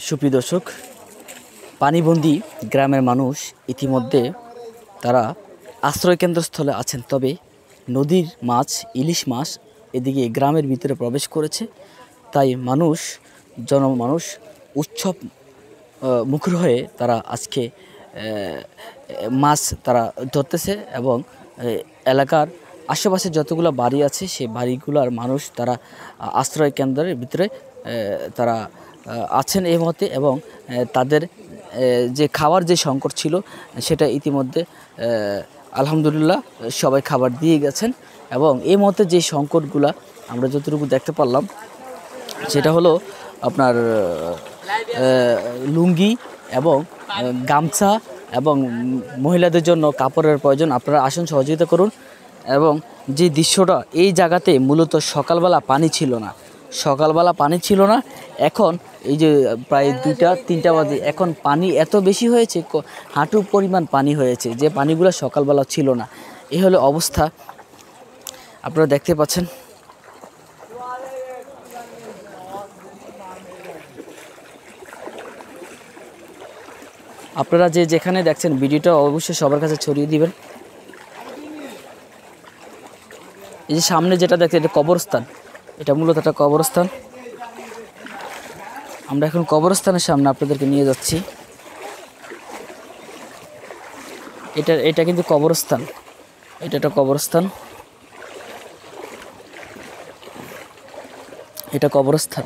সুপ্রিয় দর্শক, পানিবন্দী গ্রামের মানুষ ইতিমধ্যে তারা আশ্রয়কেন্দ্রস্থলে আছেন। তবে নদীর মাছ, ইলিশ মাছ এদিকে গ্রামের ভিতরে প্রবেশ করেছে। তাই জনমানুষ উৎসব মুখর হয়ে তারা আজকে মাছ তারা ধরতেছে এবং এলাকার আশেপাশে যতগুলো বাড়ি আছে সেই বাড়িগুলোর মানুষ তারা আশ্রয় কেন্দ্রের ভিতরে তারা আছেন এই মুহূর্তে। এবং তাদের যে খাওয়ার যে সংকট ছিল সেটা ইতিমধ্যে আলহামদুলিল্লাহ সবাই খাবার দিয়ে গেছেন। এবং এই মুহূর্তে যে সংকটগুলো আমরা যতটুকু দেখতে পারলাম সেটা হলো আপনার লুঙ্গি এবং গামছা এবং মহিলাদের জন্য কাপড়ের প্রয়োজন। আপনারা আসুন, সহযোগিতা করুন। এবং যে দৃশ্যটা, এই জায়গাতে মূলত সকালবেলা পানি ছিল না। এখন এই যে প্রায় 2টা-3টা বাজে, এখন পানি এত বেশি হয়েছে, হাঁটু পরিমাণ পানি হয়েছে, যে পানিগুলো সকালবেলা ছিল না। এই হলো অবস্থা, আপনারা দেখতে পাচ্ছেন। আপনারা যেখানে দেখছেন ভিডিওটা অবশ্যই সবার কাছে ছড়িয়ে দিবেন। এই যে সামনে যেটা দেখছেন এটা কবরস্থান, এটা মূলত একটা কবরস্থান। আমরা এখন কবরস্থানের সামনে আপনাদেরকে নিয়ে যাচ্ছি। এটা কিন্তু কবরস্থান, এটা একটা কবরস্থান, এটা কবরস্থান।